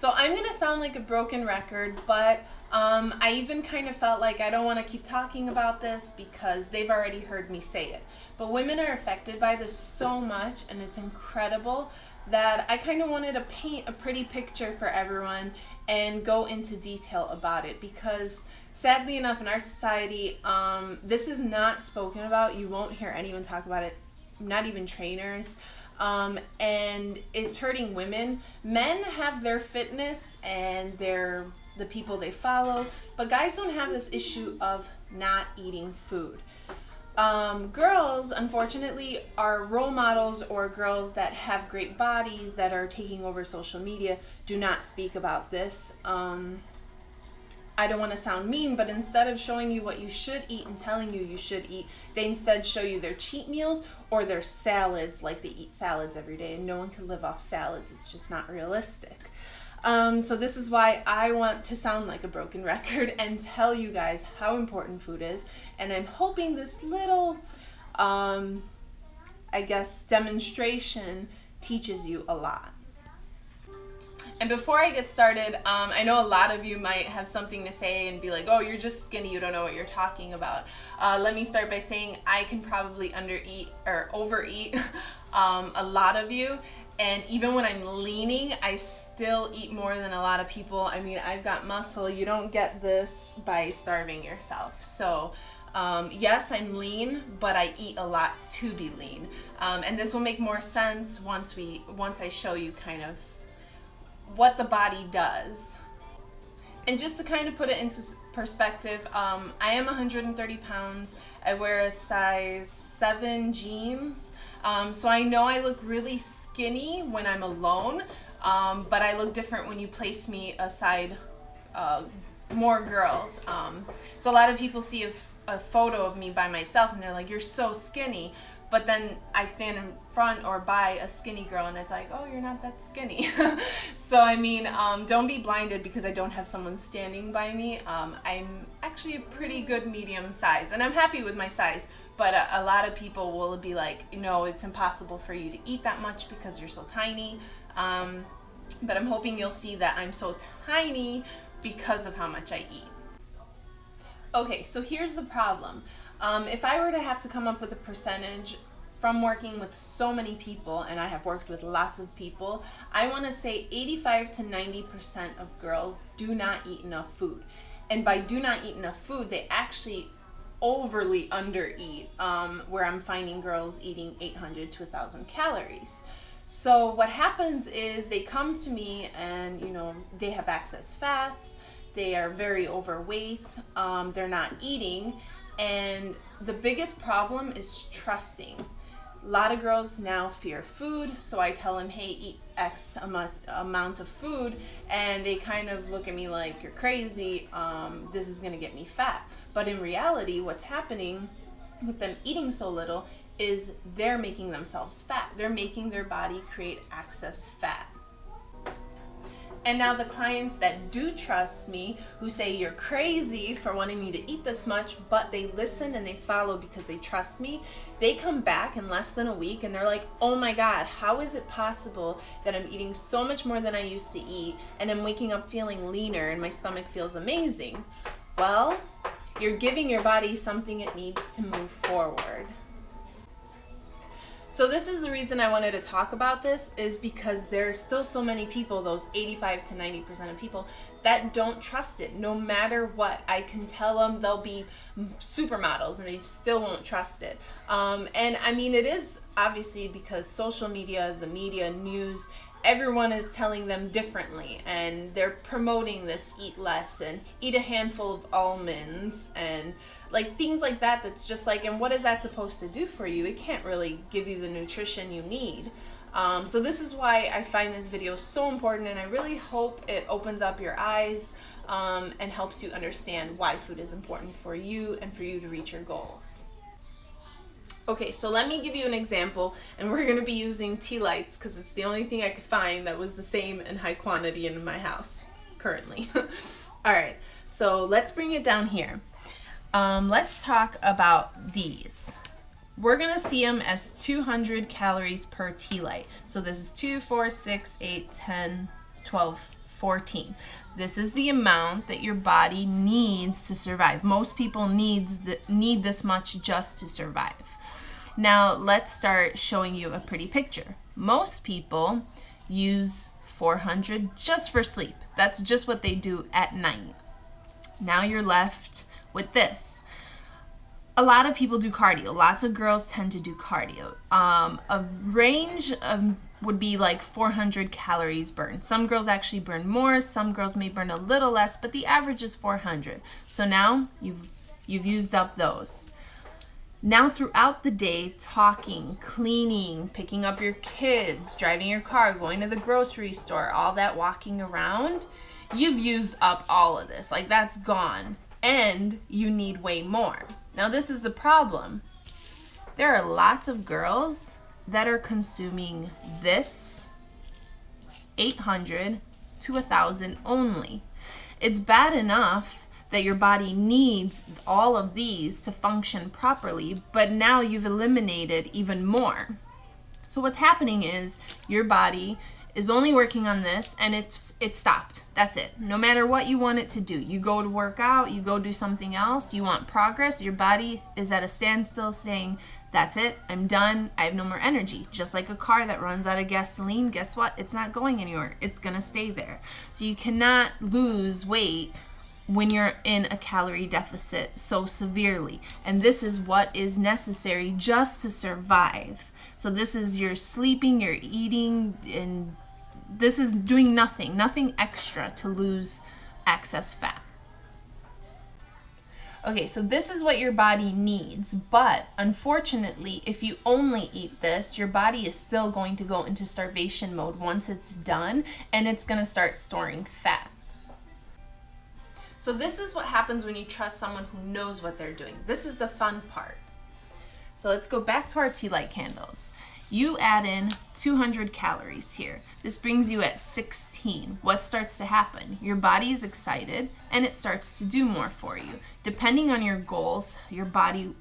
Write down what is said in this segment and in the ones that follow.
So I'm gonna sound like a broken record, but I even kind of felt like I don't want to keep talking about this because they've already heard me say it. But women are affected by this so much, and it's incredible, that I kind of wanted to paint a pretty picture for everyone and go into detail about it, because sadly enough in our society, this is not spoken about. You won't hear anyone talk about it, not even trainers. And it's hurting women. Men have their fitness and the people they follow, but guys don't have this issue of not eating food. Girls, unfortunately, are role models, or girls that have great bodies that are taking over social media do not speak about this. I don't want to sound mean, but instead of showing you what you should eat and telling you you should eat, they instead show you their cheat meals or their salads, like they eat salads every day, and no one can live off salads. It's just not realistic. So this is why I want to sound like a broken record and tell you guys how important food is, and I'm hoping this little, I guess, demonstration teaches you a lot. And before I get started, I know a lot of you might have something to say and be like, oh, you're just skinny, you don't know what you're talking about. Let me start by saying I can probably undereat or overeat a lot of you. And even when I'm leaning, I still eat more than a lot of people. I mean, I've got muscle. You don't get this by starving yourself. So yes, I'm lean, but I eat a lot to be lean. And this will make more sense once I show you kind of what the body does. And just to kind of put it into perspective, I am 130 pounds. I wear a size 7 jeans. So I know I look really skinny when I'm alone, but I look different when you place me aside more girls. So a lot of people see a photo of me by myself and they're like, you're so skinny. But then I stand in front or by a skinny girl and it's like, oh, you're not that skinny. So I mean, don't be blinded because I don't have someone standing by me. I'm actually a pretty good medium size, and I'm happy with my size. But a lot of people will be like, no, it's impossible for you to eat that much because you're so tiny. But I'm hoping you'll see that I'm so tiny because of how much I eat. Okay, so here's the problem. If I were to have to come up with a percentage from working with so many people, and I have worked with lots of people, I want to say 85 to 90% of girls do not eat enough food. And by do not eat enough food, they actually overly undereat, where I'm finding girls eating 800 to 1,000 calories. So what happens is they come to me and, they have excess fats, they are very overweight, they're not eating, and the biggest problem is trusting. A lot of girls now fear food, so I tell them, hey, eat X amount of food, and they kind of look at me like, you're crazy, this is gonna get me fat. But in reality, what's happening with them eating so little is they're making themselves fat. They're making their body create excess fat. And now the clients that do trust me, who say you're crazy for wanting me to eat this much, but they listen and they follow because they trust me, they come back in less than a week and they're like, oh my God, how is it possible that I'm eating so much more than I used to eat and I'm waking up feeling leaner and my stomach feels amazing? Well, you're giving your body something it needs to move forward. So this is the reason I wanted to talk about this, is because there's still so many people, those 85 to 90% of people, that don't trust it. No matter what, I can tell them they'll be supermodels and they still won't trust it. And I mean, it is obviously because social media, the media, news, everyone is telling them differently, and they're promoting this eat less and eat a handful of almonds and like things like that. That's just like, and what is that supposed to do for you? It can't really give you the nutrition you need. So this is why I find this video so important, and I really hope it opens up your eyes and helps you understand why food is important for you and for you to reach your goals. Okay, so let me give you an example, and we're going to be using tea lights because it's the only thing I could find that was the same in high quantity in my house currently. All right, so let's bring it down here. Let's talk about these. We're going to see them as 200 calories per tea light. So this is 2, 4, 6, 8, 10, 12, 14. This is the amount that your body needs to survive. Most people need this much just to survive. Now let's start showing you a pretty picture. Most people use 400 just for sleep. That's just what they do at night. Now you're left with this. A lot of people do cardio. Lots of girls tend to do cardio. A range would be like 400 calories burned. Some girls actually burn more. Some girls may burn a little less, but the average is 400. So now you've used up those. Now throughout the day, talking, cleaning, picking up your kids, driving your car, going to the grocery store, all that walking around, you've used up all of this. Like, that's gone. And you need way more. Now this is the problem. There are lots of girls that are consuming this 800 to 1,000 only. It's bad enough that your body needs all of these to function properly, but now you've eliminated even more. So what's happening is your body is only working on this and it's stopped. That's it. No matter what you want it to do. You go to work out, you go do something else, you want progress, your body is at a standstill saying, that's it, I'm done, I have no more energy. Just like a car that runs out of gasoline, guess what? It's not going anywhere. It's gonna stay there. So you cannot lose weight when you're in a calorie deficit so severely. And this is what is necessary just to survive. So this is your sleeping, your eating, and this is doing nothing extra to lose excess fat. Okay, so this is what your body needs, but unfortunately, if you only eat this, your body is still going to go into starvation mode once it's done, and it's gonna start storing fat. So this is what happens when you trust someone who knows what they're doing. This is the fun part. So let's go back to our tea light candles. You add in 200 calories here. This brings you at 16. What starts to happen? Your body is excited and it starts to do more for you. Depending on your goals, your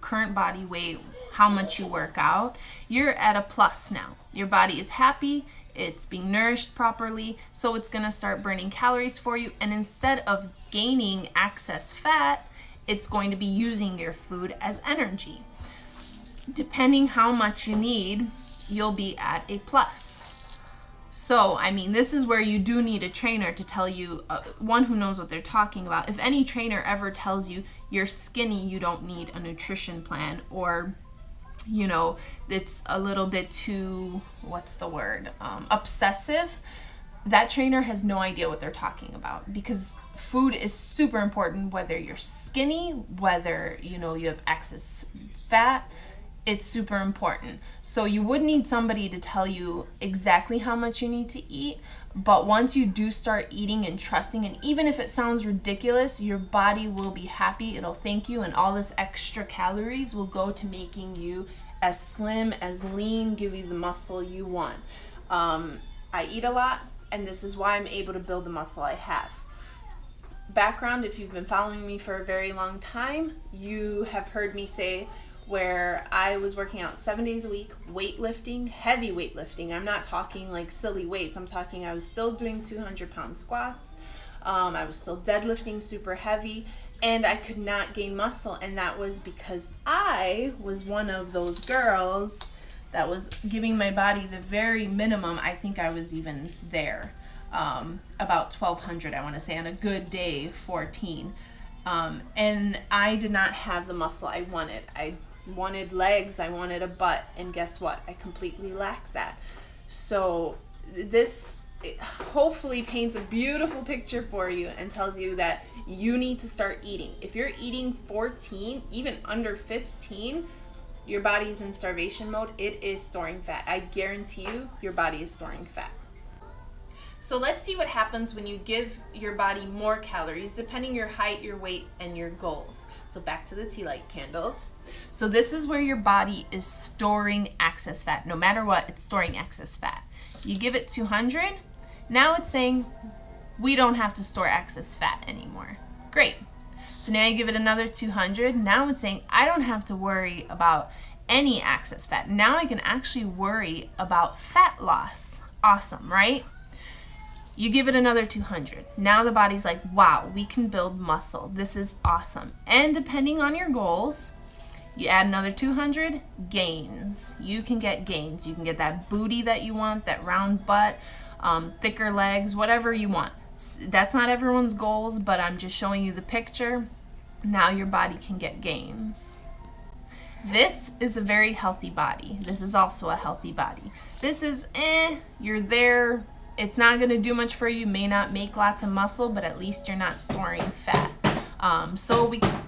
current body weight, how much you work out, you're at a plus now. Your body is happy, it's being nourished properly, so it's gonna start burning calories for you, and instead of gaining excess fat, it's going to be using your food as energy. Depending how much you need, you'll be at a plus. So, I mean, this is where you do need a trainer to tell you, one who knows what they're talking about. If any trainer ever tells you you're skinny, you don't need a nutrition plan, or, you know, it's a little bit too, obsessive, that trainer has no idea what they're talking about, because food is super important, whether you're skinny, whether, you know, you have excess fat. It's super important. So you would need somebody to tell you exactly how much you need to eat, but once you do start eating and trusting, and even if it sounds ridiculous, your body will be happy, it'll thank you, and all this extra calories will go to making you as slim, as lean, give you the muscle you want. I eat a lot, and this is why I'm able to build the muscle I have. Background, if you've been following me for a very long time, you have heard me say where I was working out 7 days a week, weightlifting, heavy weightlifting. I'm not talking like silly weights. I'm talking I was still doing 200-pound squats. I was still deadlifting super heavy, and I could not gain muscle, and that was because I was one of those girls that was giving my body the very minimum. I think I was even there, about 1,200, I want to say, on a good day, 14. And I did not have the muscle I wanted. I wanted legs, I wanted a butt, and guess what? I completely lacked that. So this hopefully paints a beautiful picture for you and tells you that you need to start eating. If you're eating 14, even under 15, your body's in starvation mode. It is storing fat. I guarantee you, your body is storing fat. So let's see what happens when you give your body more calories, depending your height, your weight, and your goals. So back to the tea light candles. So this is where your body is storing excess fat. No matter what, it's storing excess fat. You give it 200, now it's saying, we don't have to store excess fat anymore. Great. So now you give it another 200, now it's saying, I don't have to worry about any excess fat. Now I can actually worry about fat loss. Awesome, right? You give it another 200. Now the body's like, wow, we can build muscle. This is awesome. And depending on your goals, you add another 200, gains. You can get gains. You can get that booty that you want, that round butt, thicker legs, whatever you want. That's not everyone's goals, but I'm just showing you the picture. Now your body can get gains. This is a very healthy body. This is also a healthy body. This is, you're there. It's not going to do much for you. May not make lots of muscle, but at least you're not storing fat.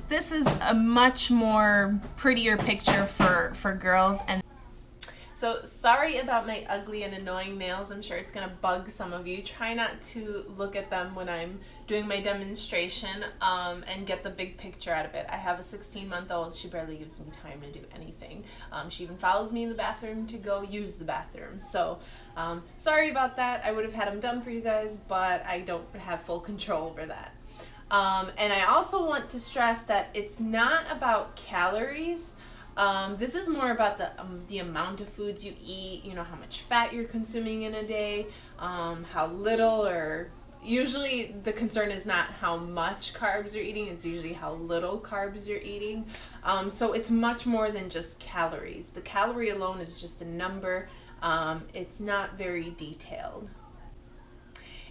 This is a much more prettier picture for girls. And so sorry about my ugly and annoying nails. I'm sure it's going to bug some of you. Try not to look at them when I'm doing my demonstration and get the big picture out of it. I have a 16-month-old. She barely gives me time to do anything. She even follows me in the bathroom to go use the bathroom. So sorry about that. I would have had them done for you guys, but I don't have full control over that. And I also want to stress that it's not about calories. This is more about the amount of foods you eat, you know, how much fat you're consuming in a day, how little, or usually the concern is not how much carbs you're eating, it's usually how little carbs you're eating. So it's much more than just calories. The calorie alone is just a number. It's not very detailed.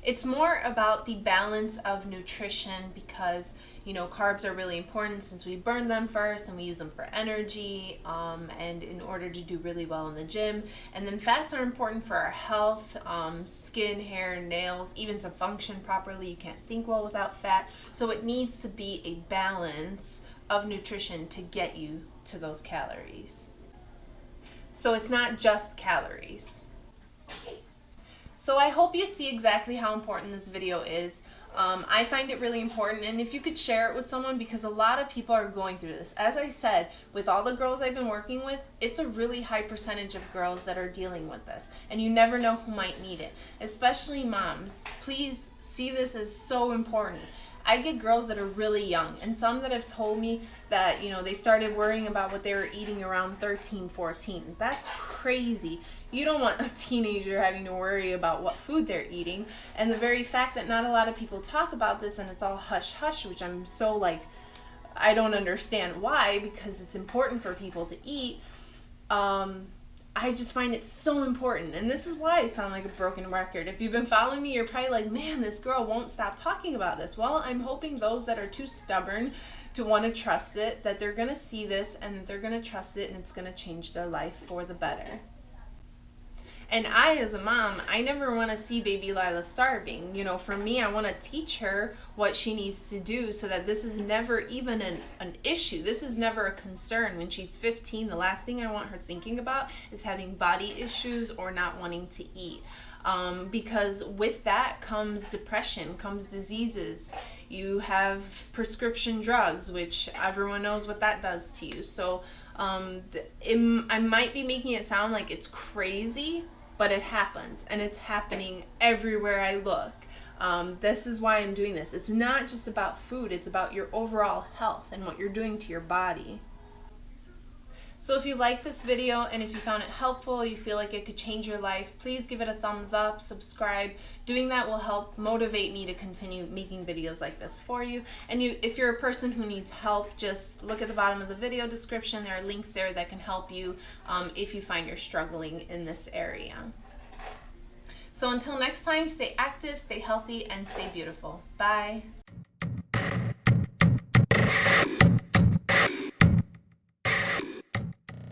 It's more about the balance of nutrition because, you know, carbs are really important since we burn them first and we use them for energy and in order to do really well in the gym. And then fats are important for our health, skin, hair, nails, even to function properly. You can't think well without fat. So it needs to be a balance of nutrition to get you to those calories. So it's not just calories. So I hope you see exactly how important this video is. I find it really important, and if you could share it with someone, because a lot of people are going through this. As I said, with all the girls I've been working with, it's a really high percentage of girls that are dealing with this, and you never know who might need it, especially moms. Please see this as so important. I get girls that are really young, and some that have told me that, you know, they started worrying about what they were eating around 13, 14. That's crazy. You don't want a teenager having to worry about what food they're eating. And the very fact that not a lot of people talk about this and it's all hush-hush, which I'm so like, I don't understand why, because it's important for people to eat. I just find it so important, and this is why I sound like a broken record. If you've been following me, you're probably like, man, this girl won't stop talking about this. Well, I'm hoping those that are too stubborn to want to trust it, that they're going to see this and that they're going to trust it, and it's going to change their life for the better. And I, as a mom, I never want to see baby Lila starving. You know, for me, I want to teach her what she needs to do so that this is never even an issue. This is never a concern. When she's 15, the last thing I want her thinking about is having body issues or not wanting to eat. Because with that comes depression, comes diseases. You have prescription drugs, which everyone knows what that does to you. So I might be making it sound like it's crazy, but it happens, and it's happening everywhere I look. This is why I'm doing this. It's not just about food, it's about your overall health and what you're doing to your body. So if you like this video and if you found it helpful, you feel like it could change your life, please give it a thumbs up, subscribe. Doing that will help motivate me to continue making videos like this for you. And if you're a person who needs help, just look at the bottom of the video description. There are links there that can help you if you find you're struggling in this area. So until next time, stay active, stay healthy, and stay beautiful. Bye.